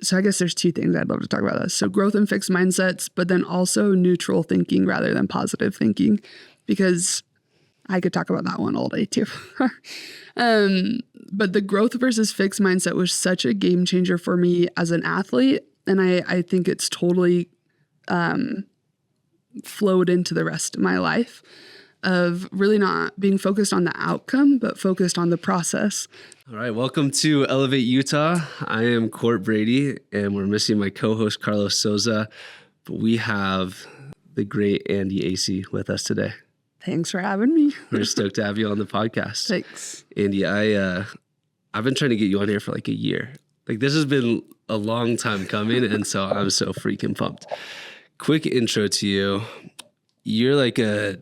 So I guess there's two things I'd love to talk about this. So growth and fixed mindsets, but then also neutral thinking rather than positive thinking, because I could talk about that one all day too. But the growth versus fixed mindset was such a game changer for me as an athlete. And I think it's totally flowed into the rest of my life of really not being focused on the outcome, but focused on the process. All right. Welcome to Elevate Utah. I am Court Brady, and we're missing my co-host, Carlos Souza, but we have the great Andi Asay with us today. Thanks for having me. We're stoked to have you on the podcast. Thanks. Andi, I've been trying to get you on here for like a year. Like, this has been a long time coming, and so I'm so freaking pumped. Quick intro to you. You're like a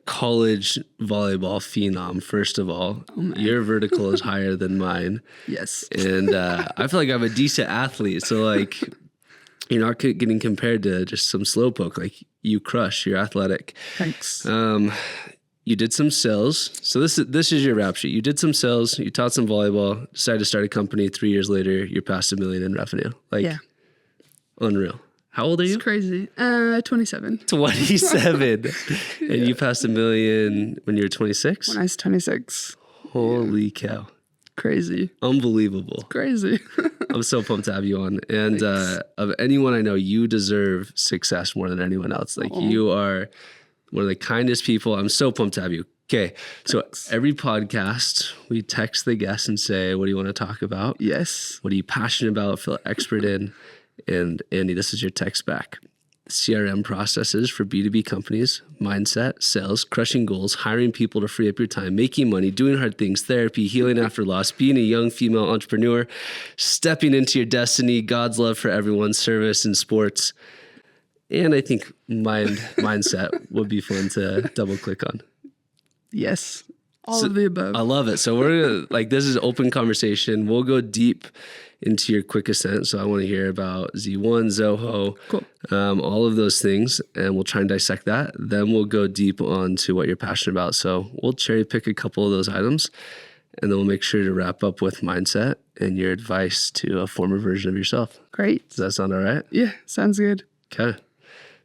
college volleyball phenom, first of all. Your vertical is higher than mine. Yes. And I feel like I'm a decent athlete. So, like, you're not getting compared to just some slowpoke. Like, you crush. You're athletic. Thanks. You did some sales. So this is your rap sheet. You did some sales. You taught some volleyball. Decided to start a company. 3 years later, you're past $1 million in revenue. Like, yeah. Unreal. How old are you? It's crazy. 27. 27. And you passed $1 million when you were 26? When I was 26. Holy cow. Crazy. Unbelievable. Crazy. I'm so pumped to have you on. And of anyone I know, you deserve success more than anyone else. Like, you are one of the kindest people. I'm so pumped to have you. Okay. So every podcast, we text the guests and say, what do you want to talk about? Yes. What are you passionate about? Feel expert in? And Andi, this is your text back. CRM processes for B2B companies, mindset, sales, crushing goals, hiring people to free up your time, making money, doing hard things, therapy, healing after loss, being a young female entrepreneur, stepping into your destiny, God's love for everyone, service and sports. And I think mindset would be fun to double click on. Yes. All of the above. I love it. So we're gonna, like, this is open conversation. We'll go deep into your quick ascent. So I want to hear about Z1, Zoho, cool. All of those things, and we'll try and dissect that. Then we'll go deep onto what you're passionate about. So we'll cherry pick a couple of those items, and then we'll make sure to wrap up with mindset and your advice to a former version of yourself. Great. Does that sound all right? Yeah, sounds good. Okay.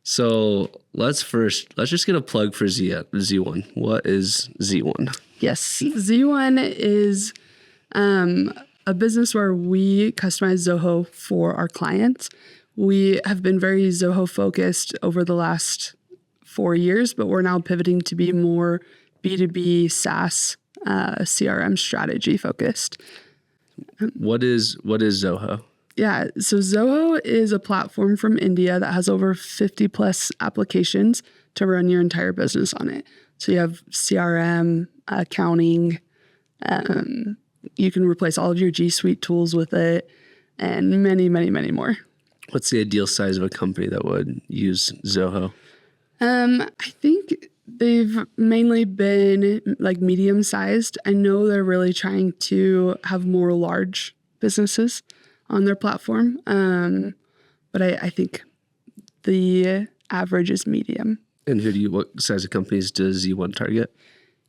So let's just get a plug for Z1. What is Z1? Yes. Z1 is a business where we customize Zoho for our clients. We have been very Zoho focused over the last 4 years, but we're now pivoting to be more B2B SaaS CRM strategy focused. What is Zoho? Yeah, so Zoho is a platform from India that has over 50 plus applications to run your entire business on it. So you have CRM, accounting, you can replace all of your G Suite tools with it, and many, many, many more. What's the ideal size of a company that would use Zoho? I think they've mainly been like medium sized. I know they're really trying to have more large businesses on their platform, but I think the average is medium. And what size of companies does Z1 target?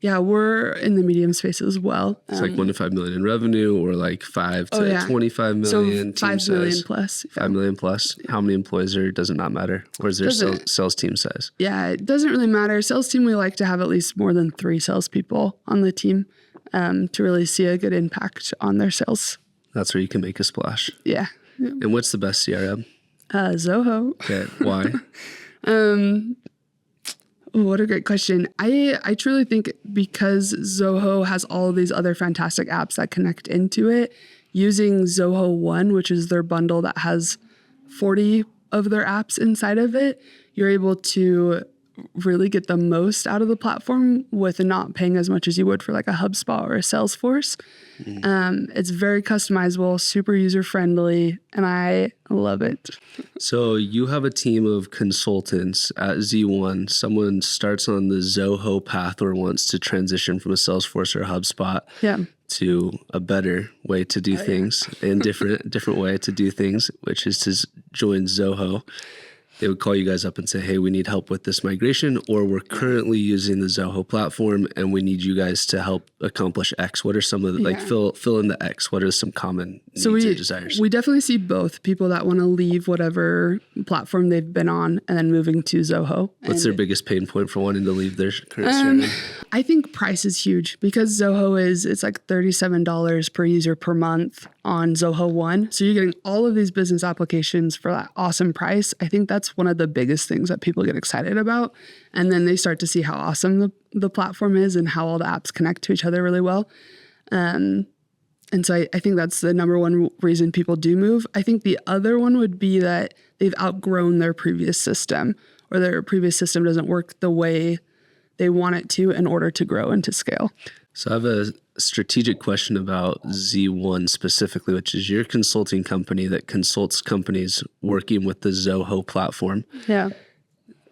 Yeah, we're in the medium space as well. It's like 1 to 5 million in revenue, or like 5 to 25 million. So 5 million plus. 5 million plus. How many employees does it not matter? Or is there sales team size? Yeah, it doesn't really matter. Sales team, we like to have at least more than 3 salespeople on the team to really see a good impact on their sales. That's where you can make a splash. Yeah. And what's the best CRM? Zoho. Okay, why? What a great question. I truly think because Zoho has all of these other fantastic apps that connect into it, using Zoho One, which is their bundle that has 40 of their apps inside of it, you're able to really get the most out of the platform with not paying as much as you would for like a HubSpot or a Salesforce. It's very customizable, super user-friendly, and I love it. So you have a team of consultants at Z1. Someone starts on the Zoho path or wants to transition from a Salesforce or a HubSpot to a better way to do things and different way to do things, which is to join Zoho. they would call you guys up and say, hey, we need help with this migration, or we're currently using the Zoho platform and we need you guys to help accomplish X. What are some of the, like fill in the X? What are some common needs or desires? We definitely see both people that want to leave whatever platform they've been on and then moving to Zoho. What's their biggest pain point for wanting to leave their current CRM? I think price is huge because Zoho it's like $37 per user per month on Zoho One. So you're getting all of these business applications for that awesome price. I think that's one of the biggest things that people get excited about. And then they start to see how awesome the platform is and how all the apps connect to each other really well. And so I think that's the number one reason people do move. I think the other one would be that they've outgrown their previous system, or their previous system doesn't work the way they want it to in order to grow and to scale. So I have a strategic question about Z1 specifically, which is your consulting company that consults companies working with the Zoho platform. Yeah.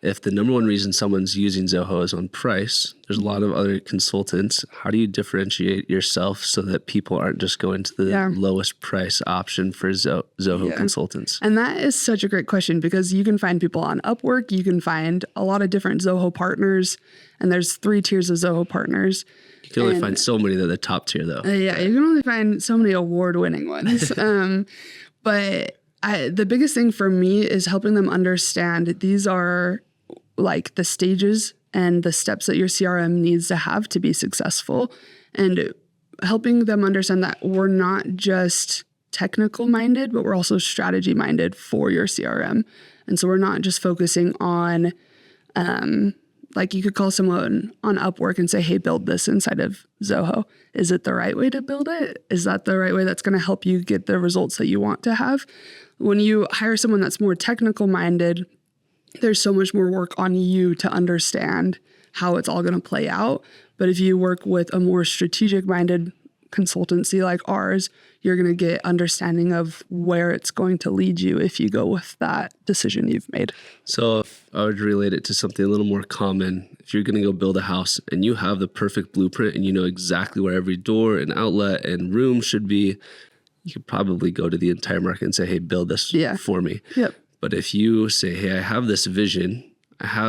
If the number one reason someone's using Zoho is on price, there's a lot of other consultants. How do you differentiate yourself so that people aren't just going to the lowest price option for Zoho consultants? And that is such a great question because you can find people on Upwork. You can find a lot of different Zoho partners, and there's 3 tiers of Zoho partners. You can only find so many that are the top tier, though. You can only find so many award-winning ones. But the biggest thing for me is helping them understand these are like the stages and the steps that your CRM needs to have to be successful, and helping them understand that we're not just technical minded, but we're also strategy minded for your CRM. And so we're not just focusing on, like you could call someone on Upwork and say, hey, build this inside of Zoho. Is it the right way to build it? Is that the right way that's going to help you get the results that you want to have? When you hire someone that's more technical minded, there's so much more work on you to understand how it's all going to play out. But if you work with a more strategic minded consultancy like ours, you're going to get understanding of where it's going to lead you if you go with that decision you've made. So if I would relate it to something a little more common, if you're going to go build a house and you have the perfect blueprint and you know exactly where every door and outlet and room should be, you could probably go to the entire market and say, hey, build this for me. Yep. But if you say, hey, I have this vision, I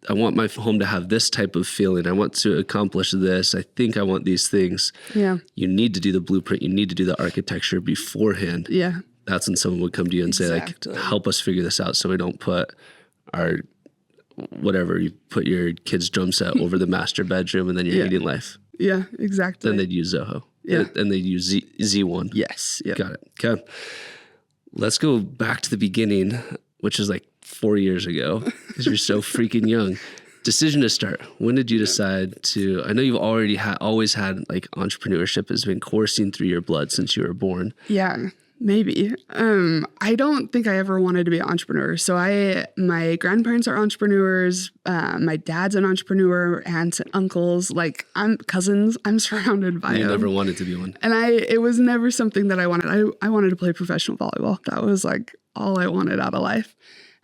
want my home to have this type of feeling, I want to accomplish this, I think I want these things. Yeah. You need to do the blueprint, you need to do the architecture beforehand. Yeah. That's when someone would come to you and say, like, help us figure this out so we don't put you put your kid's drum set over the master bedroom and then you're hating life. Yeah, exactly. Then they'd use Zoho. Yeah. And they'd use Z1. Yes. Yep. Got it. Okay. Let's go back to the beginning, which is like 4 years ago, because you're so freaking young. Decision to start. When did you decide to? I know you've always had like entrepreneurship has been coursing through your blood since you were born. Yeah, maybe. I don't think I ever wanted to be an entrepreneur. So my grandparents are entrepreneurs. My dad's an entrepreneur. Aunts and uncles, I'm cousins. I'm surrounded by them. You never wanted to be one. And it was never something that I wanted. I wanted to play professional volleyball. That was like all I wanted out of life.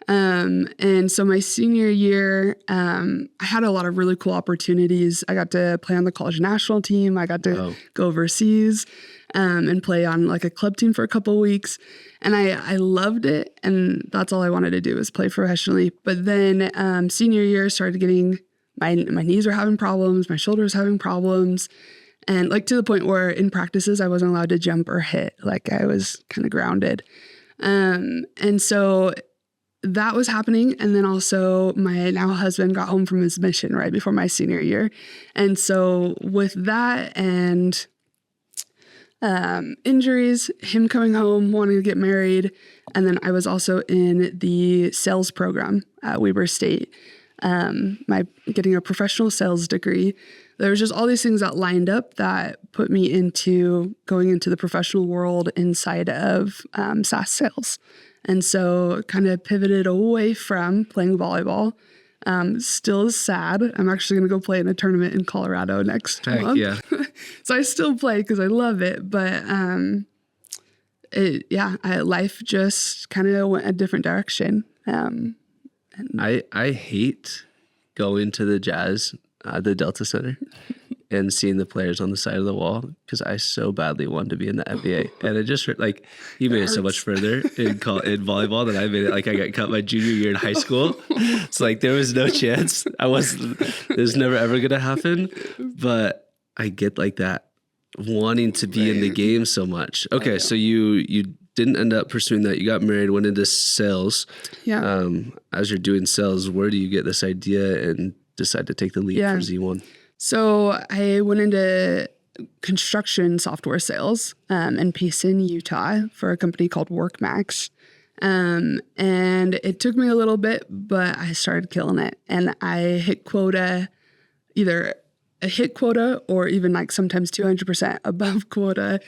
And so my senior year, I had a lot of really cool opportunities. I got to play on the college national team. I got to go overseas, and play on like a club team for a couple of weeks. And I loved it. And that's all I wanted to do was play professionally. But then, senior year started getting, my knees were having problems. My shoulders having problems. And like to the point where in practices, I wasn't allowed to jump or hit. Like I was kind of grounded. And so that was happening. And then also my now husband got home from his mission right before my senior year. And so with that and injuries, him coming home, wanting to get married, and then I was also in the sales program at Weber State, getting a professional sales degree. There was just all these things that lined up that put me into going into the professional world inside of SaaS sales. And so kind of pivoted away from playing volleyball. Still sad. I'm actually going to go play in a tournament in Colorado next month. Yeah. So I still play because I love it. But life just kind of went a different direction. I hate going to the Jazz, the Delta Center. and seeing the players on the side of the wall because I so badly wanted to be in the NBA. And it just hurt. Like, you made it so much further in volleyball than I made it. Like, I got cut my junior year in high school. It's like there was no chance. It was never ever going to happen. But I get like that wanting to be in the game so much. Okay, so you didn't end up pursuing that. You got married, went into sales. Yeah. As you're doing sales, where do you get this idea and decide to take the leap for Z1? So I went into construction software sales in Payson, Utah for a company called WorkMax. And it took me a little bit, but I started killing it. And I hit quota, either a hit quota or even like sometimes 200% above quota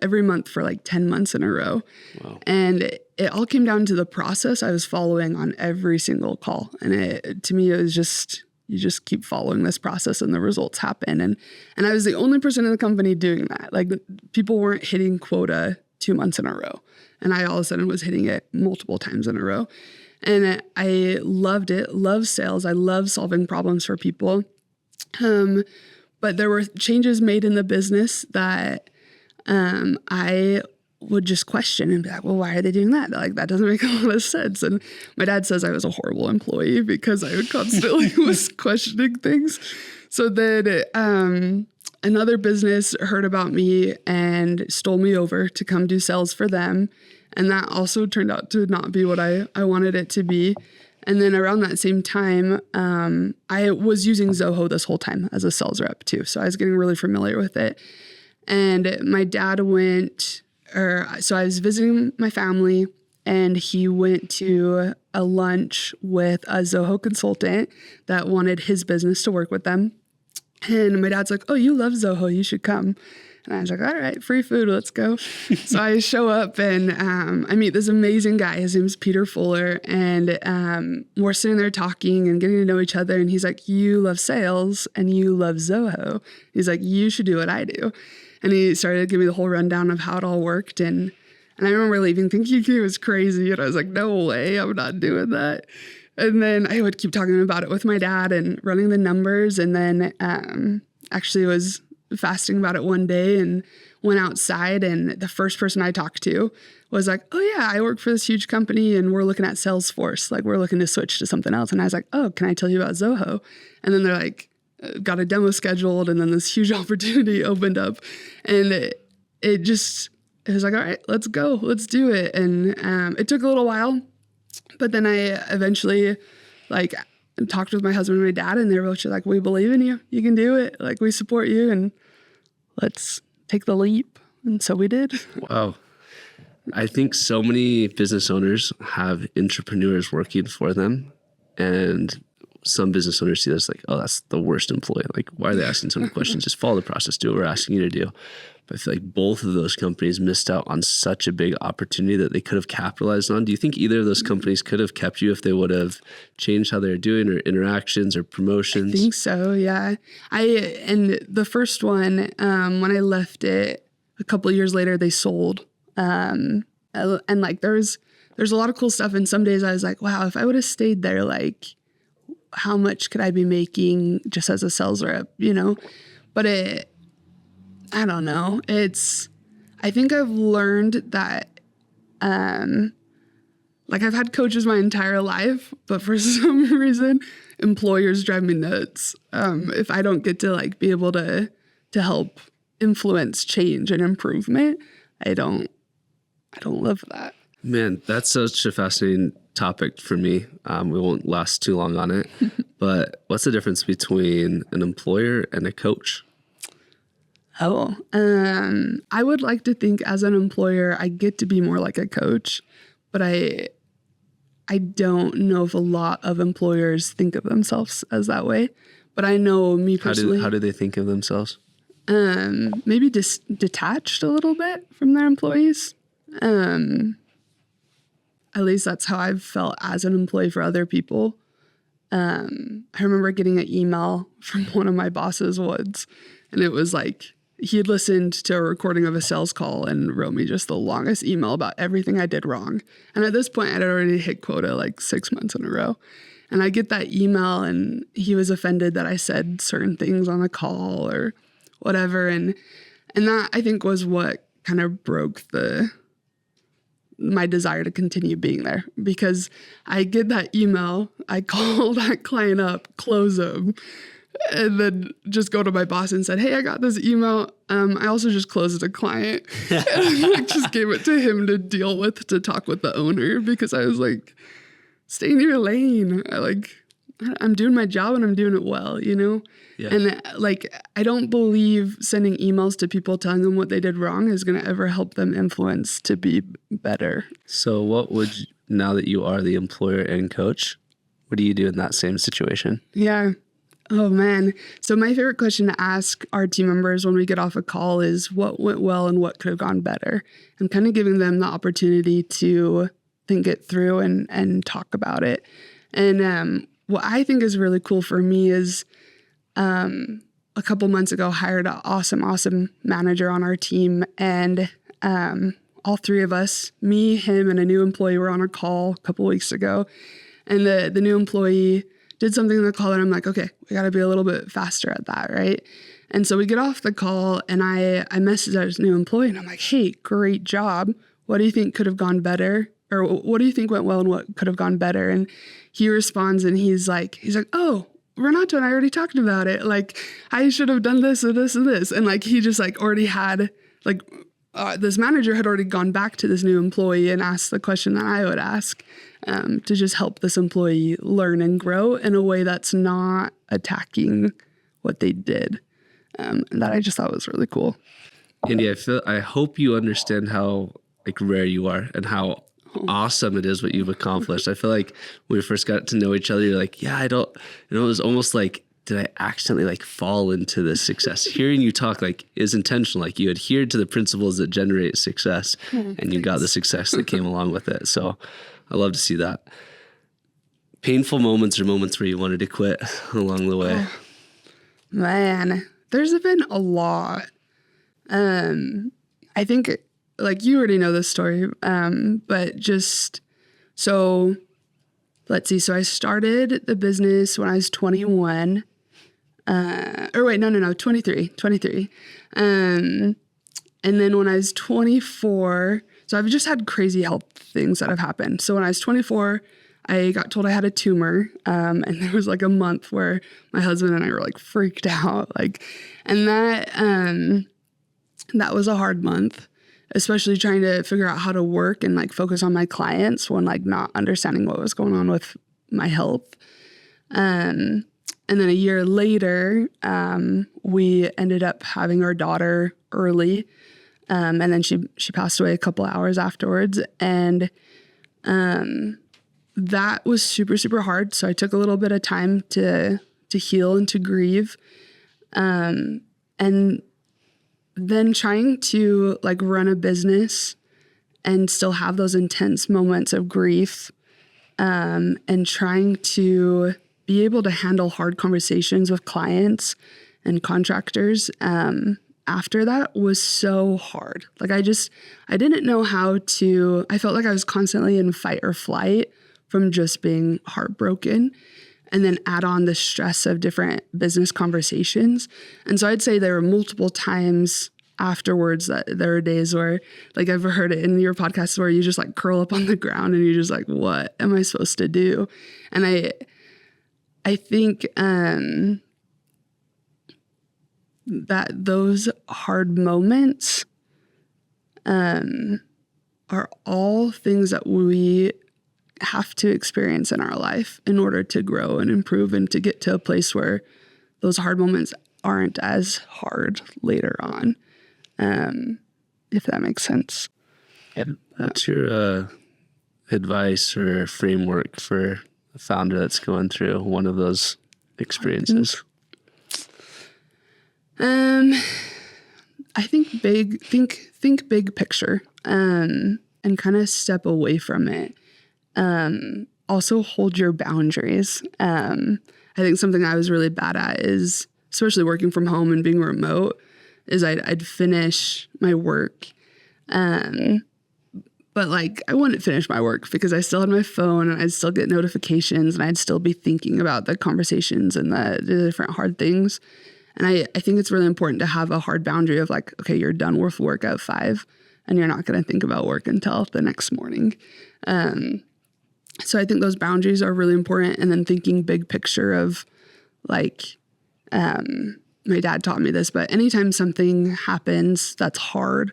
every month for like 10 months in a row. Wow. And it all came down to the process I was following on every single call. And to me, it was just... you just keep following this process and the results happen. And I was the only person in the company doing that. Like, people weren't hitting quota 2 months in a row. And I all of a sudden was hitting it multiple times in a row. And I loved it, love sales. I love solving problems for people. But there were changes made in the business that I would just question and be like, well, why are they doing that? Like, that doesn't make a lot of sense. And my dad says I was a horrible employee because I constantly was questioning things. So then another business heard about me and stole me over to come do sales for them. And that also turned out to not be what I wanted it to be. And then around that same time, I was using Zoho this whole time as a sales rep too. So I was getting really familiar with it. And my dad so I was visiting my family, and he went to a lunch with a Zoho consultant that wanted his business to work with them. And my dad's like, oh, you love Zoho, you should come. And I was like, all right, free food, let's go. So I show up and I meet this amazing guy. His name's Peter Fuller. And we're sitting there talking and getting to know each other. And he's like, you love sales and you love Zoho. He's like, you should do what I do. And he started to give me the whole rundown of how it all worked. And I remember leaving thinking he was crazy. And I was like, no way, I'm not doing that. And then I would keep talking about it with my dad and running the numbers. And then actually was fasting about it one day and went outside. And the first person I talked to was like, oh yeah, I work for this huge company and we're looking at Salesforce. Like, we're looking to switch to something else. And I was like, oh, can I tell you about Zoho? And then they're like, got a demo scheduled, and then this huge opportunity opened up, and it was like, all right, let's go, let's do it. And it took a little while, but then I eventually like talked with my husband and my dad, and they were both like, we believe in you, you can do it, like, we support you, and let's take the leap. And so we did. Wow. I think so many business owners have entrepreneurs working for them, and some business owners see this like, oh, that's the worst employee. Like, why are they asking so many questions? Just follow the process, do what we're asking you to do. But I feel like both of those companies missed out on such a big opportunity that they could have capitalized on. Do you think either of those companies could have kept you if they would have changed how they're doing, or interactions or promotions? I think so, yeah. And the first one, when I left it, a couple of years later, they sold. And like, there's a lot of cool stuff. And some days I was like, wow, if I would have stayed there, like, how much could I be making just as a sales rep, you know? But I don't know. I think I've learned that, like, I've had coaches my entire life, but for some reason, employers drive me nuts. If I don't get to like be able to help influence change and improvement, I don't love that. Man, that's such a fascinating topic for me. We won't last too long on it, but what's the difference between an employer and a coach? Oh, I would like to think as an employer, I get to be more like a coach, but I don't know if a lot of employers think of themselves as that way. But I know me personally. How do they think of themselves? Maybe detached a little bit from their employees. At least that's how I've felt as an employee for other people. I remember getting an email from one of my bosses once, and it was like, he had listened to a recording of a sales call and wrote me just the longest email about everything I did wrong. And at this point, I'd already hit quota like 6 months in a row. And I get that email and he was offended that I said certain things on the call or whatever. And that I think was what kind of broke my desire to continue being there, because I get that email, I call that client up, close them, and then just go to my boss and said, hey, I got this email. I also just closed a client. And I just gave it to him to deal with, to talk with the owner, because I was like, stay in your lane. I'm doing my job and I'm doing it well, you know? Yeah. And I don't believe sending emails to people telling them what they did wrong is going to ever help them influence to be better. So now that you are the employer and coach, what do you do in that same situation? Yeah. Oh, man. So my favorite question to ask our team members when we get off a call is what went well and what could have gone better. I'm kind of giving them the opportunity to think it through and talk about it. And what I think is really cool for me is a couple months ago, hired an awesome manager on our team. And all three of us, me, him, and a new employee, were on a call a couple weeks ago. And the new employee did something in the call, and I'm like, okay, we got to be a little bit faster at that, right? And so we get off the call, and I message our new employee, and I'm like, hey, great job. What do you think could have gone better? Or what do you think went well and what could have gone better? And he responds, and he's like, oh, Renato and I already talked about it. Like, I should have done this or this and this. And like, he just like already had this manager had already gone back to this new employee and asked the question that I would ask, to just help this employee learn and grow in a way that's not attacking what they did. And that I just thought was really cool. Andi, I hope you understand how rare you are and how awesome it is what you've accomplished. I feel like when we first got to know each other, you're like, yeah, it was almost like, did I accidentally fall into this success? Hearing you talk is intentional. You adhered to the principles that generate success, and you got the success that came along with it. So I love to see that. Painful moments or moments where you wanted to quit along the way? Oh, man, there's been a lot. I think you already know this story, but just so let's see. So I started the business when I was 21. 23. And then when I was 24, so I've just had crazy health things that have happened. So when I was 24, I got told I had a tumor. And there was a month where my husband and I were freaked out. And that was a hard month, especially trying to figure out how to work and focus on my clients when not understanding what was going on with my health. And then a year later, we ended up having our daughter early. And then she passed away a couple hours afterwards. And that was super, super hard. So I took a little bit of time to heal and to grieve. And then trying to run a business and still have those intense moments of grief, and trying to be able to handle hard conversations with clients and contractors after that was so hard. I didn't know how to, I felt like I was constantly in fight or flight from just being heartbroken, and then add on the stress of different business conversations. And so I'd say there were multiple times afterwards that there were days where I've heard it in your podcast where you just curl up on the ground and you're just what am I supposed to do? And I think that those hard moments are all things that we have to experience in our life in order to grow and improve and to get to a place where those hard moments aren't as hard later on, if that makes sense. What's your advice or framework for a founder that's going through one of those experiences? I think think big picture, and kind of step away from it. Also hold your boundaries. I think something I was really bad at is, especially working from home and being remote, is I'd finish my work, But like, I wouldn't finish my work because I still had my phone and I'd still get notifications and I'd still be thinking about the conversations and the different hard things. And I think it's really important to have a hard boundary of like, okay, you're done with work at 5 and you're not going to think about work until the next morning. So I think those boundaries are really important. And then thinking big picture of like, my dad taught me this, but anytime something happens that's hard,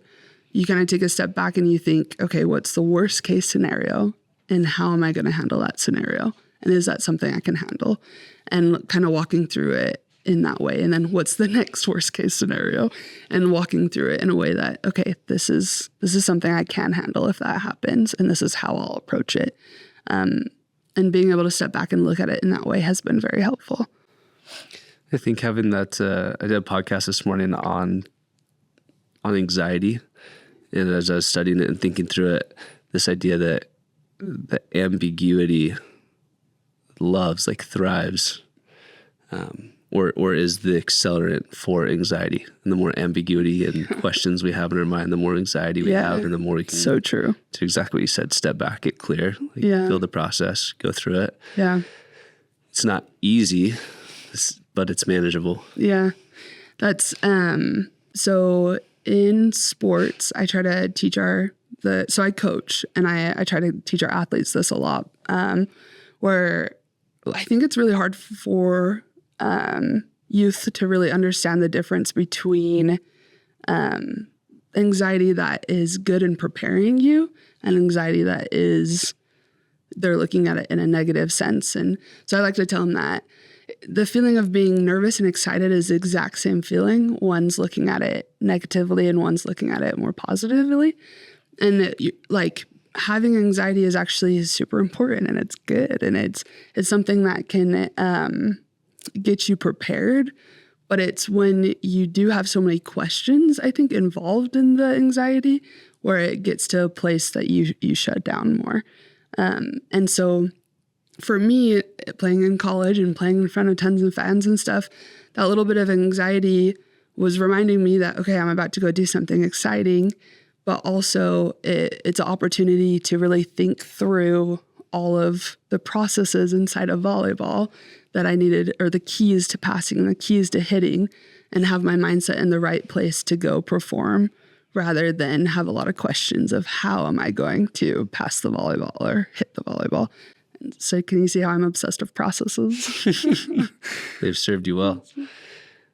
you kind of take a step back and you think, okay, what's the worst case scenario and how am I going to handle that scenario? And is that something I can handle? And kind of walking through it in that way. And then what's the next worst case scenario and walking through it in a way that, okay, this is something I can handle if that happens. And this is how I'll approach it. And being able to step back and look at it in that way has been very helpful. I think having that, I did a podcast this morning on anxiety. And as I was studying it and thinking through it, this idea that the ambiguity loves, like thrives, or is the accelerant for anxiety. And the more ambiguity and questions we have in our mind, the more anxiety we have, and the more we can. So true. To exactly what you said, step back, get clear, feel the process, go through it. Yeah. It's not easy, but it's manageable. Yeah. That's, so in sports, I try to teach so I coach and I try to teach our athletes this a lot, where I think it's really hard for youth to really understand the difference between anxiety that is good in preparing you and anxiety that is, they're looking at it in a negative sense. And so I like to tell them that the feeling of being nervous and excited is the exact same feeling. One's looking at it negatively and one's looking at it more positively. And like having anxiety is actually super important and it's good. And it's something that can get you prepared. But it's when you do have so many questions, I think, involved in the anxiety where it gets to a place that you shut down more. And so for me, playing in college and playing in front of tons of fans and stuff, that little bit of anxiety was reminding me that, okay, I'm about to go do something exciting, but also it's an opportunity to really think through all of the processes inside of volleyball that I needed, or the keys to passing, the keys to hitting, and have my mindset in the right place to go perform rather than have a lot of questions of how am I going to pass the volleyball or hit the volleyball. So can you see how I'm obsessed with processes? They've served you well.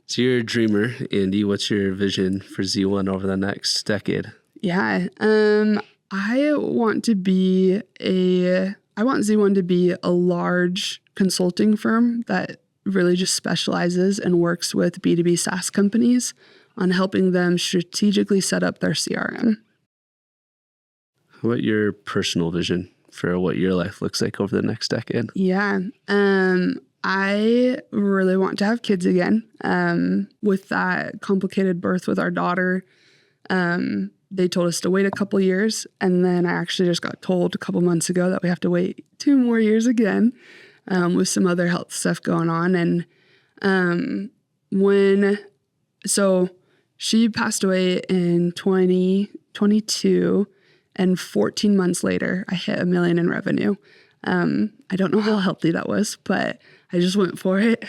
So you're a dreamer, Andi. What's your vision for Z1 over the next decade? Yeah. I want Z1 to be a large consulting firm that really just specializes and works with B2B SaaS companies on helping them strategically set up their CRM. How about your personal vision for what your life looks like over the next decade? Yeah. I really want to have kids again. With that complicated birth with our daughter, they told us to wait a couple years. And then I actually just got told a couple months ago that we have to wait 2 more years again, with some other health stuff going on. And so she passed away in 2022. And 14 months later, I hit $1 million in revenue. I don't know how healthy that was, but I just went for it.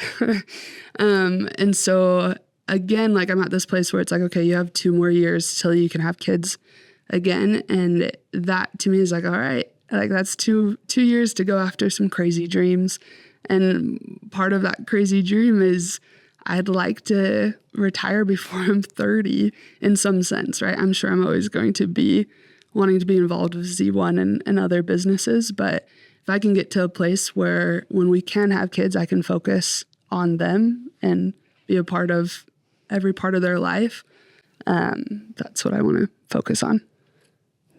And so again, like I'm at this place where it's like, okay, you have 2 more years till you can have kids again. And that to me is like, all right, like that's two years to go after some crazy dreams. And part of that crazy dream is I'd like to retire before I'm 30 in some sense, right? I'm sure I'm always going to be wanting to be involved with Z1 and other businesses. But if I can get to a place where when we can have kids, I can focus on them and be a part of every part of their life, that's what I want to focus on.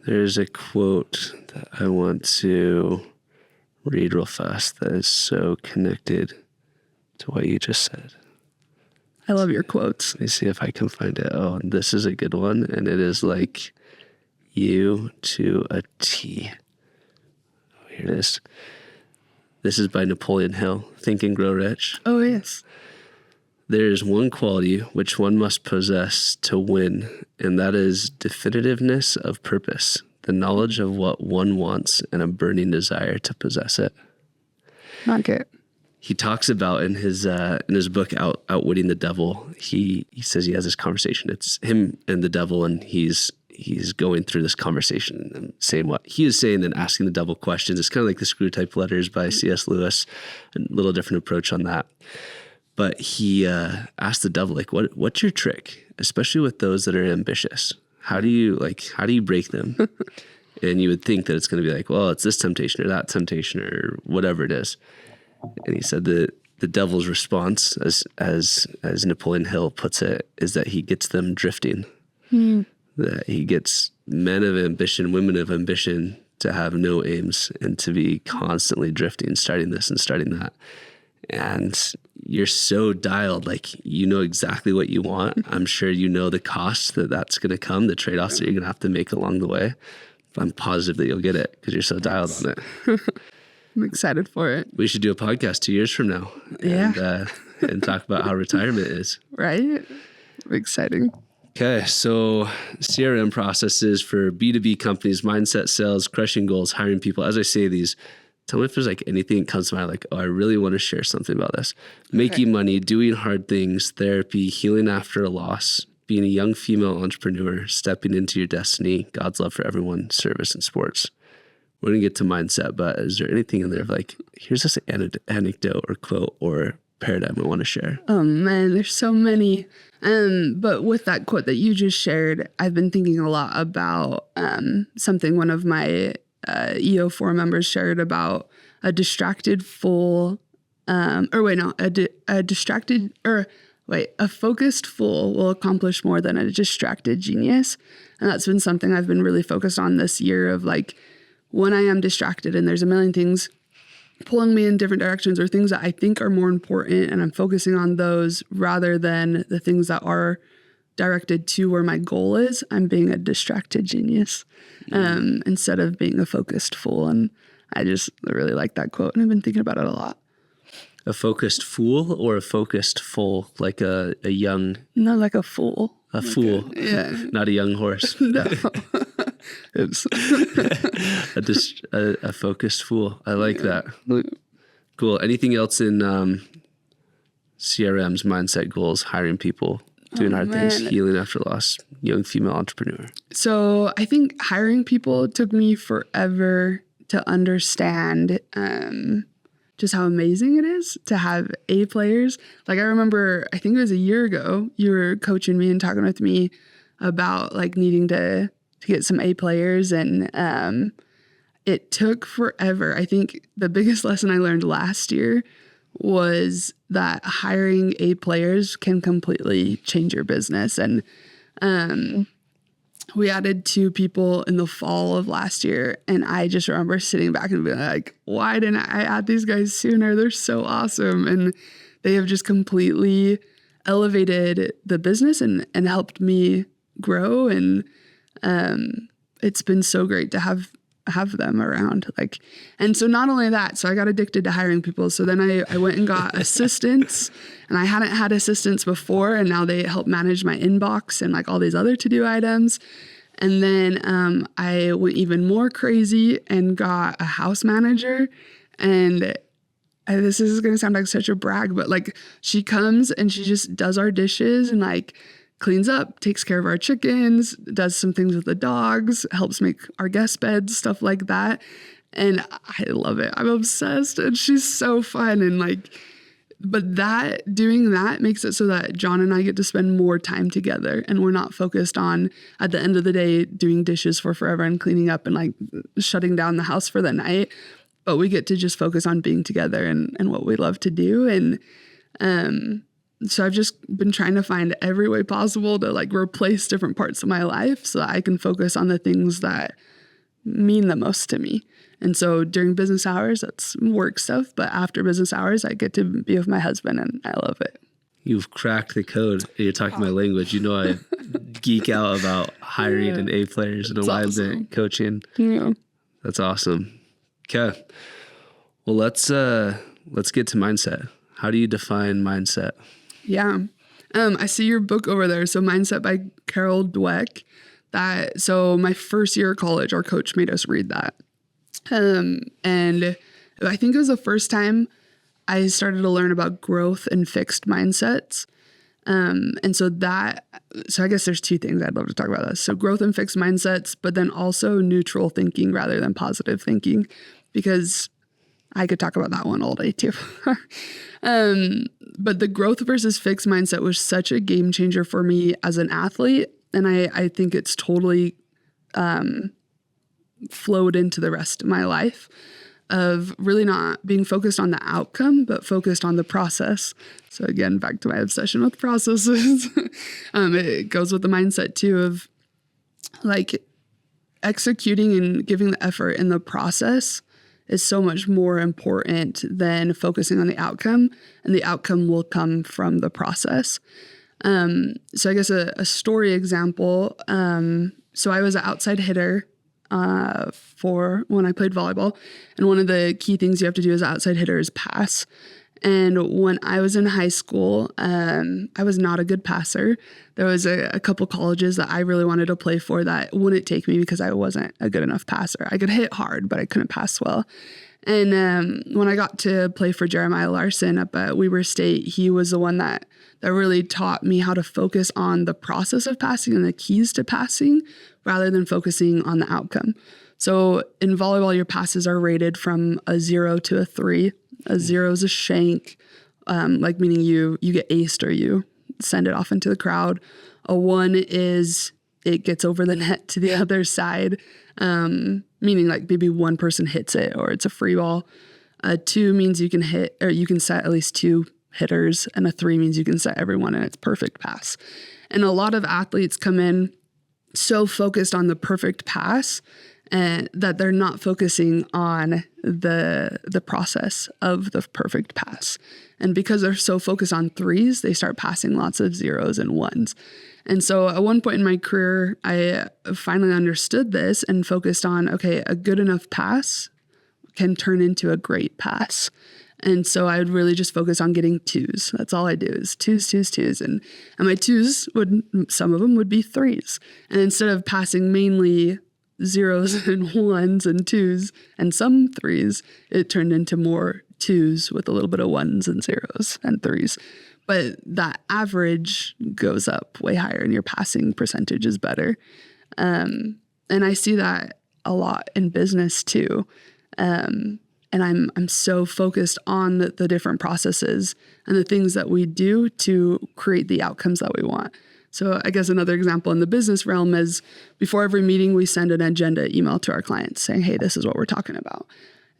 There's a quote that I want to read real fast that is so connected to what you just said. I love your quotes. Let me see if I can find it. Oh, this is a good one. And it is like you to a T. Oh, here it is. This is by Napoleon Hill, Think and Grow Rich. Oh, yes. There is one quality which one must possess to win, and that is definitiveness of purpose. the knowledge of what one wants and a burning desire to possess it. Not good. He talks about in his book, Outwitting the Devil, he says he has this conversation. It's him and the devil, and he's going through this conversation and saying what he is saying, then asking the devil questions. It's kind of like the Screw Type Letters by C.S. Lewis, a little different approach on that. But he asked the devil, like, what's your trick, especially with those that are ambitious? How do you break them? And you would think that it's going to be like, well, it's this temptation or that temptation or whatever it is. And he said that the devil's response, as Napoleon Hill puts it, is that he gets them drifting. That he gets men of ambition, women of ambition to have no aims and to be constantly drifting, starting this and starting that. And you're so dialed, like, you know exactly what you want. I'm sure you know the cost that's going to come, the trade-offs that you're going to have to make along the way. But I'm positive that you'll get it because you're so dialed on it. I'm excited for it. We should do a podcast 2 years from now. Yeah. And talk about how retirement is. Right? Exciting. Okay, so CRM processes for B2B companies, mindset, sales, crushing goals, hiring people. As I say these, tell me if there's like anything that comes to mind, like, oh, I really want to share something about this. Making money, doing hard things, therapy, healing after a loss, being a young female entrepreneur, stepping into your destiny, God's love for everyone, service and sports. We're going to get to mindset, but is there anything in there of like, here's this anecdote or quote or paradigm I want to share? Oh man, there's so many. But with that quote that you just shared, I've been thinking a lot about something one of my EO4 members shared about a distracted fool. A focused fool will accomplish more than a distracted genius. And that's been something I've been really focused on this year of like, when I am distracted and there's a million things pulling me in different directions or things that I think are more important, and I'm focusing on those rather than the things that are directed to where my goal is, I'm being a distracted genius instead of being a focused fool. And I just really like that quote, and I've been thinking about it a lot. A focused fool or a focused foal, like a young... No, like a fool. A fool. Yeah. Not a young horse. No. Oops. A focused fool. I like that. Cool. Anything else in CRMs, mindset, goals, hiring people, doing hard things, healing after loss, young female entrepreneur? So I think hiring people took me forever to understand just how amazing it is to have A players. Like I remember, I think it was a year ago, you were coaching me and talking with me about like needing to get some A players, and it took forever. I think the biggest lesson I learned last year was that hiring A players can completely change your business. And we added 2 people in the fall of last year, and I just remember sitting back and being like, why didn't I add these guys sooner? They're so awesome. And they have just completely elevated the business and helped me grow. And it's been so great to have them around. Like, and so not only that, so I got addicted to hiring people. So then I went and got assistants, and I hadn't had assistants before, and now they help manage my inbox and like all these other to-do items. And then I went even more crazy and got a house manager. And this is going to sound like such a brag, but like she comes and she just does our dishes and like cleans up, takes care of our chickens, does some things with the dogs, helps make our guest beds, stuff like that. And I love it. I'm obsessed, and she's so fun. And like, but doing that makes it so that John and I get to spend more time together, and we're not focused on, at the end of the day, doing dishes for forever and cleaning up and like shutting down the house for the night. But we get to just focus on being together and what we love to do. And, so I've just been trying to find every way possible to like replace different parts of my life so that I can focus on the things that mean the most to me. And so during business hours, that's work stuff. But after business hours, I get to be with my husband, and I love it. You've cracked the code. You're talking my language. You know, I geek out about hiring and A players and alignment coaching. Yeah. That's awesome. Okay. Well, let's get to mindset. How do you define mindset? Yeah. I see your book over there. So Mindset by Carol Dweck. So my first year of college, our coach made us read that. And I think it was the first time I started to learn about growth and fixed mindsets. So I guess there's two things I'd love to talk about this. So growth and fixed mindsets, but then also neutral thinking rather than positive thinking, because I could talk about that one all day too. But the growth versus fixed mindset was such a game changer for me as an athlete. And I think it's totally flowed into the rest of my life of really not being focused on the outcome, but focused on the process. So again, back to my obsession with processes. It goes with the mindset too of like executing and giving the effort in the process is so much more important than focusing on the outcome, and the outcome will come from the process. So I guess a story example. So I was an outside hitter for when I played volleyball. And one of the key things you have to do as an outside hitter is pass. And when I was in high school, I was not a good passer. There was a couple colleges that I really wanted to play for that wouldn't take me because I wasn't a good enough passer. I could hit hard, but I couldn't pass well. And when I got to play for Jeremiah Larson up at Weber State, he was the one that really taught me how to focus on the process of passing and the keys to passing rather than focusing on the outcome. So in volleyball, your passes are rated from a 0 to a 3. A 0 is a shank, like meaning you get aced or you send it off into the crowd. A 1 is it gets over the net to the other side, meaning like maybe one person hits it or it's a free ball. A 2 means you can hit or you can set at least 2 hitters, and a 3 means you can set everyone and it's perfect pass. And a lot of athletes come in so focused on the perfect pass and that they're not focusing on the process of the perfect pass. And because they're so focused on 3s, they start passing lots of 0s and 1s. And so at one point in my career, I finally understood this and focused on, okay, a good enough pass can turn into a great pass. And so I would really just focus on getting 2s. That's all I do is 2s, 2s, 2s. And my 2s some of them would be 3s. And instead of passing mainly 0s and 1s and 2s and some 3s, it turned into more 2s with a little bit of 1s and 0s and 3s. But that average goes up way higher and your passing percentage is better. And I see that a lot in business too. And I'm so focused on the different processes and the things that we do to create the outcomes that we want. So I guess another example in the business realm is before every meeting, we send an agenda email to our clients saying, hey, this is what we're talking about.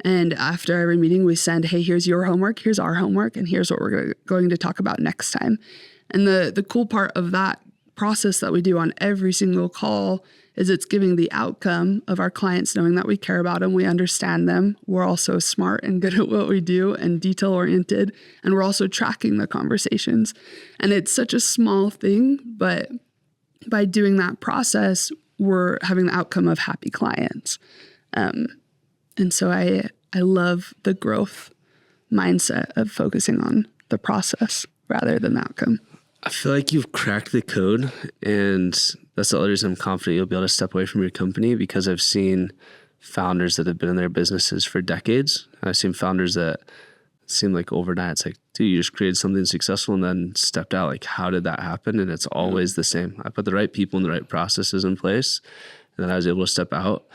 And after every meeting, we send, hey, here's your homework, here's our homework, and here's what we're going to talk about next time. And the cool part of that process that we do on every single call is it's giving the outcome of our clients knowing that we care about them, we understand them, we're also smart and good at what we do and detail-oriented, and we're also tracking the conversations. And it's such a small thing, but by doing that process, we're having the outcome of happy clients. And so I love the growth mindset of focusing on the process rather than the outcome. I feel like you've cracked the code, and that's the other reason I'm confident you'll be able to step away from your company, because I've seen founders that have been in their businesses for decades. I've seen founders that seem like overnight, it's like, dude, you just created something successful and then stepped out. Like, how did that happen? And it's always the same. I put the right people and the right processes in place, and then I was able to step out.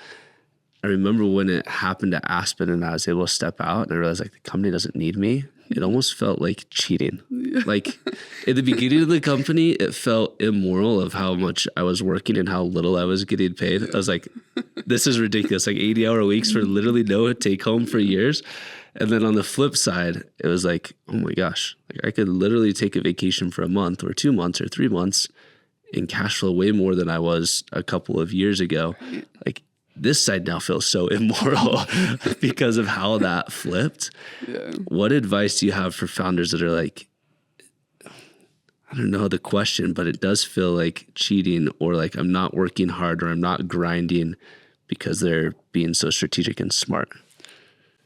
I remember when it happened to Aspen and I was able to step out and I realized like the company doesn't need me. It almost felt like cheating. Like at the beginning of the company, it felt immoral of how much I was working and how little I was getting paid. I was like, this is ridiculous. Like 80-hour weeks for literally no take home for years. And then on the flip side, it was like, oh my gosh, like I could literally take a vacation for a month or 2 months or 3 months and cash flow way more than I was a couple of years ago. Like this side now feels so immoral because of how that flipped. Yeah. What advice do you have for founders that are like, I don't know the question, but it does feel like cheating, or like I'm not working hard or I'm not grinding because they're being so strategic and smart?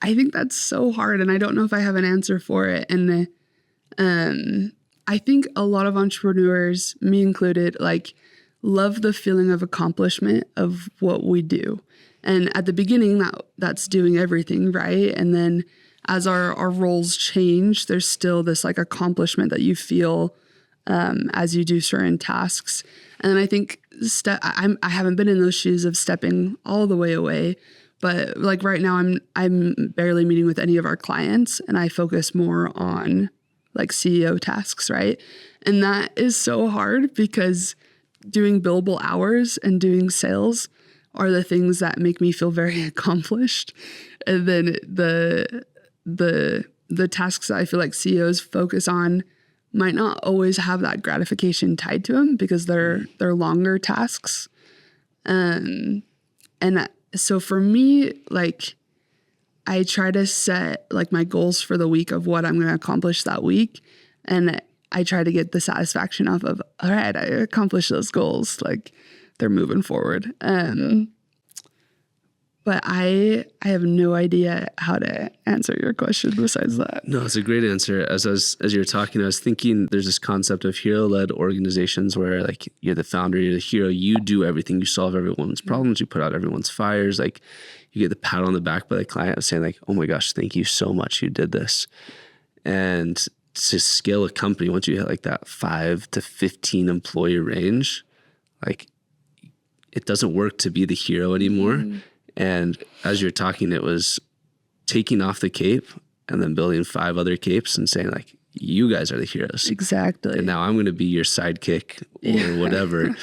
I think that's so hard, and I don't know if I have an answer for it. And I think a lot of entrepreneurs, me included, like love the feeling of accomplishment of what we do. And at the beginning, that's doing everything, right? And then as our roles change, there's still this like accomplishment that you feel as you do certain tasks. And then I think I haven't been in those shoes of stepping all the way away, but like right now I'm barely meeting with any of our clients, and I focus more on like CEO tasks, right? And that is so hard because doing billable hours and doing sales are the things that make me feel very accomplished. And then the tasks that I feel like CEOs focus on might not always have that gratification tied to them because they're longer tasks. So for me, like I try to set like my goals for the week of what I'm going to accomplish that week. And I try to get the satisfaction off of, all right, I accomplished those goals. Like they're moving forward. But I have no idea how to answer your question besides that. No, it's a great answer. As you were talking, I was thinking there's this concept of hero-led organizations where like you're the founder, you're the hero, you do everything, you solve everyone's problems, you put out everyone's fires. Like you get the pat on the back by the client saying like, oh my gosh, thank you so much, you did this. And to scale a company, once you hit like that 5 to 15 employee range, like it doesn't work to be the hero anymore. And as you're talking, it was taking off the cape and then building 5 other capes and saying like, you guys are the heroes. Exactly. And now I'm going to be your sidekick or whatever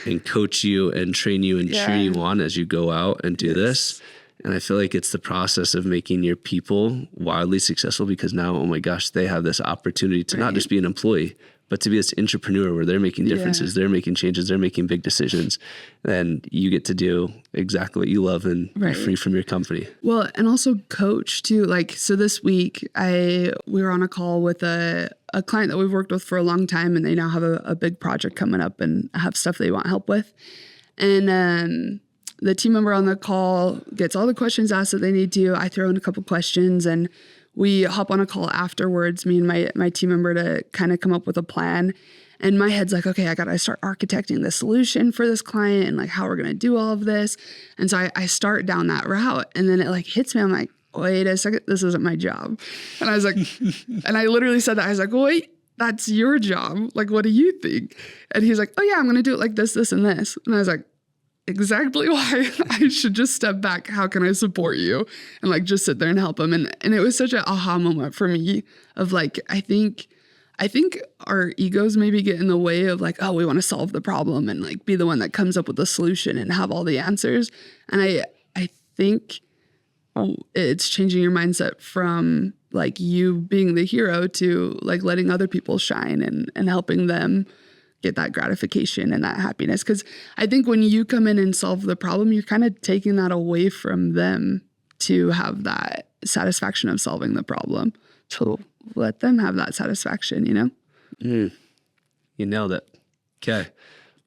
and coach you and train you and cheer you on as you go out and do this. And I feel like it's the process of making your people wildly successful because now, oh my gosh, they have this opportunity to not just be an employee, but to be this entrepreneur where they're making differences, they're making changes, they're making big decisions. And you get to do exactly what you love and be free from your company. Well, and also coach too. Like, so this week we were on a call with a client that we've worked with for a long time, and they now have a big project coming up and have stuff they want help with. And the team member on the call gets all the questions asked that they need to. I throw in a couple questions and we hop on a call afterwards, me and my team member, to kind of come up with a plan. And my head's like, okay, I got to start architecting the solution for this client and like how we're going to do all of this. And so I start down that route, and then it like hits me. I'm like, wait a second, this isn't my job. And I was like, and I literally said that. I was like, wait, that's your job. Like, what do you think? And he's like, oh yeah, I'm going to do it like this, this, and this. And I was like, exactly why I should just step back. How can I support you? And like just sit there and help him. And it was such an aha moment for me of like, I think our egos maybe get in the way of like, oh, we want to solve the problem and like be the one that comes up with the solution and have all the answers. And I think it's changing your mindset from like you being the hero to like letting other people shine and helping them get that gratification and that happiness. Because I think when you come in and solve the problem, you're kind of taking that away from them to have that satisfaction of solving the problem. So let them have that satisfaction, you know? You nailed it. Okay.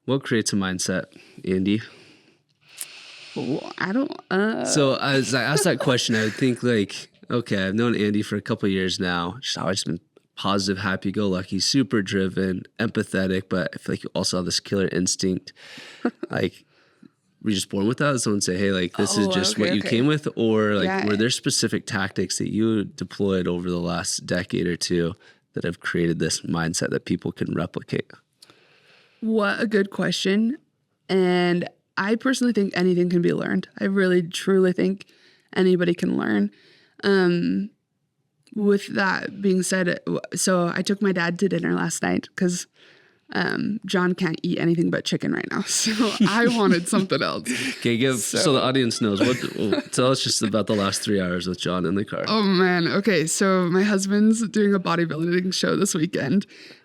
What creates a mindset, Andi? I don't... So as I asked that question, I would think like, okay, I've known Andi for a couple of years now. She's always been positive, happy-go-lucky, super driven, empathetic, but I feel like you also have this killer instinct. Like, were you just born with that? Did someone say, hey, like, this is just what you came with? Or, like, were there specific tactics that you deployed over the last decade or two that have created this mindset that people can replicate? What a good question. And I personally think anything can be learned. I really, truly think anybody can learn. With that being said, so I took my dad to dinner last night because John can't eat anything but chicken right now. So I wanted something else. Okay, so the audience knows. Tell us just about the last 3 hours with John in the car. Oh, man. Okay, so my husband's doing a bodybuilding show this weekend.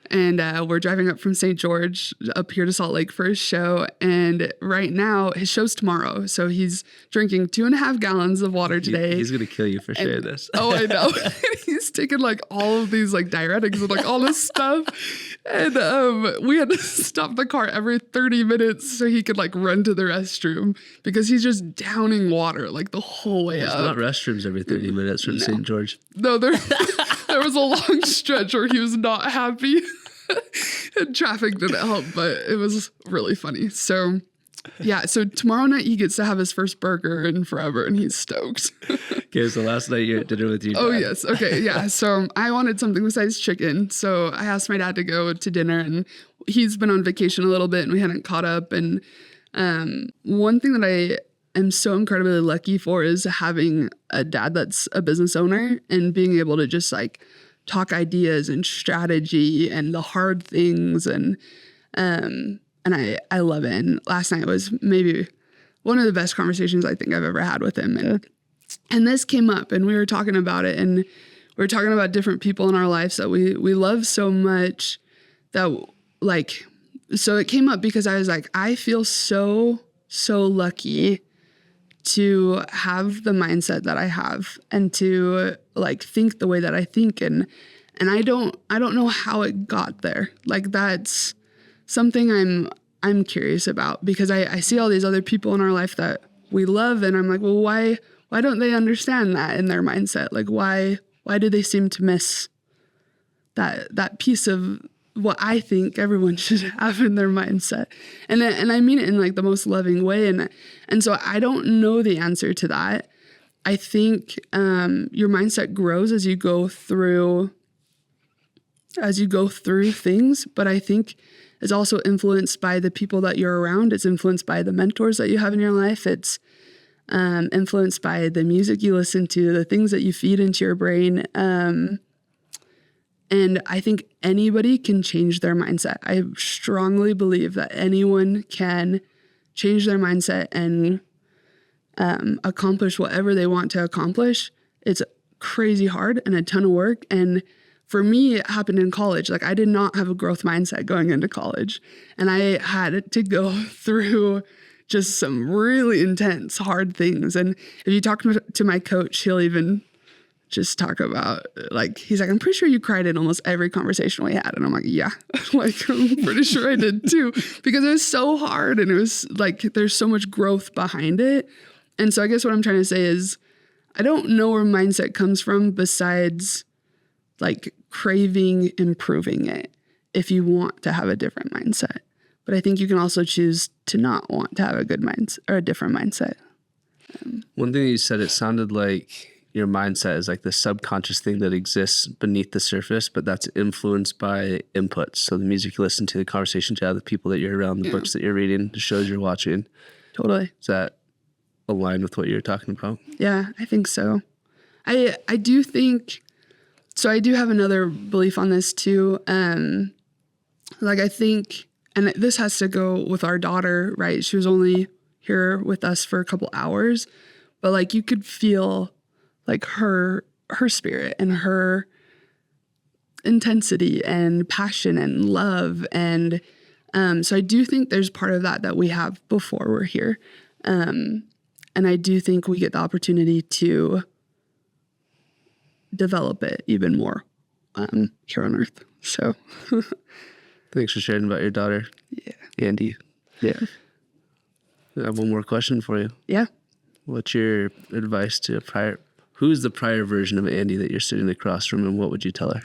And we're driving up from St. George up here to Salt Lake for his show. And right now, his show's tomorrow. So he's drinking 2.5 gallons of water today. He's going to kill you for sharing this. Oh, I know. He's taking like all of these like diuretics and like all this stuff. And we had to stop the car every 30 minutes so he could like run to the restroom because he's just downing water like the whole way up. There's not restrooms every 30 minutes from St. George. No, there was a long stretch where he was not happy. And traffic didn't help, but it was really funny. So yeah, so tomorrow night he gets to have his first burger in forever, and he's stoked. Okay, so last night you're at dinner with your dad. Oh, yes. Okay, yeah. So I wanted something besides chicken. So I asked my dad to go to dinner, and he's been on vacation a little bit, and we hadn't caught up. And one thing that I am so incredibly lucky for is having a dad that's a business owner and being able to just like talk ideas and strategy and the hard things. And I love it. And last night was maybe one of the best conversations I think I've ever had with him. And this came up, and we were talking about it, and we were talking about different people in our lives that we love so much that like, so it came up because I was like, I feel so lucky to have the mindset that I have and to like think the way that I think. And I don't know how it got there. Like that's something I'm curious about, because I see all these other people in our life that we love, and I'm like, well, why don't they understand that in their mindset? Like why do they seem to miss that piece of what I think everyone should have in their mindset? And I mean it in like the most loving way. And so I don't know the answer to that. I think your mindset grows as you go through things, but I think it's also influenced by the people that you're around. It's influenced by the mentors that you have in your life. It's influenced by the music you listen to, the things that you feed into your brain. And I think anybody can change their mindset. I strongly believe that anyone can change their mindset and accomplish whatever they want to accomplish. It's crazy hard and a ton of work. And for me, it happened in college. Like I did not have a growth mindset going into college, and I had to go through just some really intense, hard things. And if you talk to my coach, he'll even just talk about like, he's like, I'm pretty sure you cried in almost every conversation we had. And I'm like, yeah, like I'm pretty sure I did too, because it was so hard and it was like, there's so much growth behind it. And so I guess what I'm trying to say is I don't know where mindset comes from besides like craving improving it if you want to have a different mindset. But I think you can also choose to not want to have a good mindset or a different mindset. One thing you said, it sounded like your mindset is like the subconscious thing that exists beneath the surface, but that's influenced by inputs. So the music you listen to, the conversations you have, the people that you're around, the books that you're reading, the shows you're watching. Totally. Does that align with what you're talking about? Yeah, I think so. I do think, so I do have another belief on this too. Like I think, and this has to go with our daughter, right? She was only here with us for a couple hours, but like you could feel like her spirit and her intensity and passion and love. And so I do think there's part of that we have before we're here. And I do think we get the opportunity to develop it even more here on Earth. So thanks for sharing about your daughter. Yeah. Andi. Yeah. I have one more question for you. Yeah. What's your advice to who's the prior version of Andi that you're sitting across from, and what would you tell her?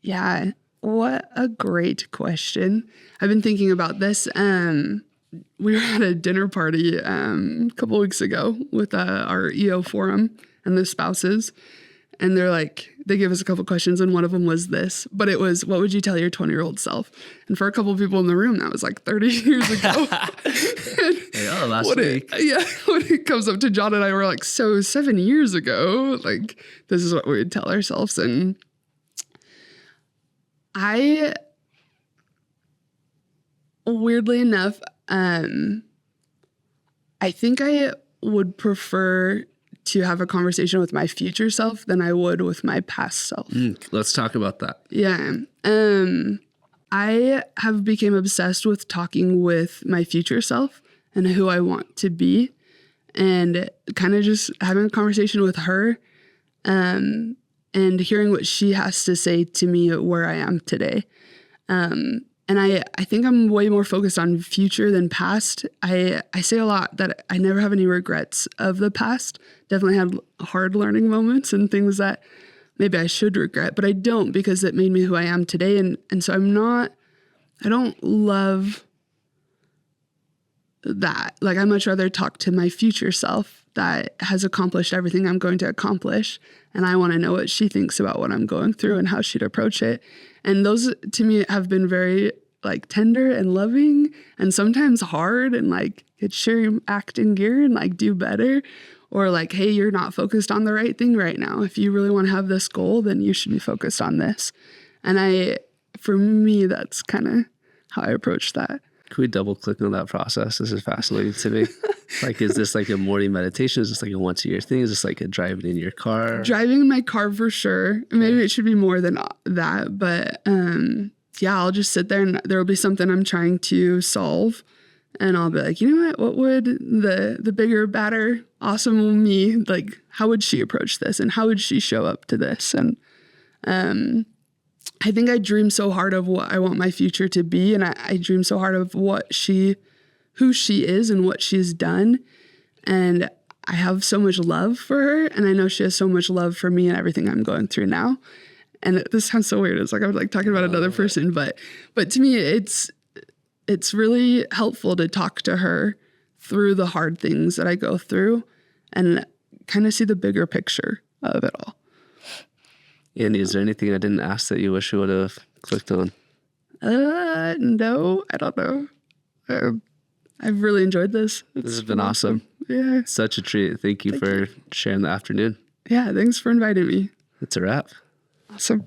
Yeah. What a great question. I've been thinking about this. We were at a dinner party a couple weeks ago with our EO forum and the spouses. And they gave us a couple questions, and one of them was this, but it was, what would you tell your 20-year-old self? And for a couple of people in the room, that was like 30 years ago. Last week. When it comes up to John and I, we're like, so 7 years ago, like this is what we would tell ourselves. And I, weirdly enough, I think I would prefer to have a conversation with my future self than I would with my past self. Let's talk about that. Yeah. I have become obsessed with talking with my future self and who I want to be, and kind of just having a conversation with her and hearing what she has to say to me where I am today. And I think I'm way more focused on future than past. I say a lot that I never have any regrets of the past. Definitely had hard learning moments and things that maybe I should regret, but I don't, because it made me who I am today. And so I'm not I don't love that. Like, I much rather talk to my future self that has accomplished everything I'm going to accomplish. And I want to know what she thinks about what I'm going through and how she'd approach it. And those to me have been very like tender and loving and sometimes hard and like, get your act in gear and like do better. Or like, hey, you're not focused on the right thing right now. If you really want to have this goal, then you should be focused on this. And for me, that's kind of how I approach that. Can we double click on that process? This is fascinating to me. Like, is this like a morning meditation? Is this like a once a year thing? Is this like a driving in your car? Driving in my car for sure. Maybe it should be more than that. But yeah, I'll just sit there and there'll be something I'm trying to solve. And I'll be like, you know what would the bigger, badder, awesome me, like, how would she approach this? And how would she show up to this? And I think I dream so hard of what I want my future to be. And I dream so hard of who she is and what she's done. And I have so much love for her. And I know she has so much love for me and everything I'm going through now. And this sounds so weird. It's like I'm like talking about another person, but to me, it's really helpful to talk to her through the hard things that I go through and kind of see the bigger picture of it all. Andi, is there anything I didn't ask that you wish you would have clicked on? No, I don't know. I've really enjoyed this. This has been awesome. Yeah. Such a treat. Thank you for sharing the afternoon. Yeah, thanks for inviting me. It's a wrap. Awesome.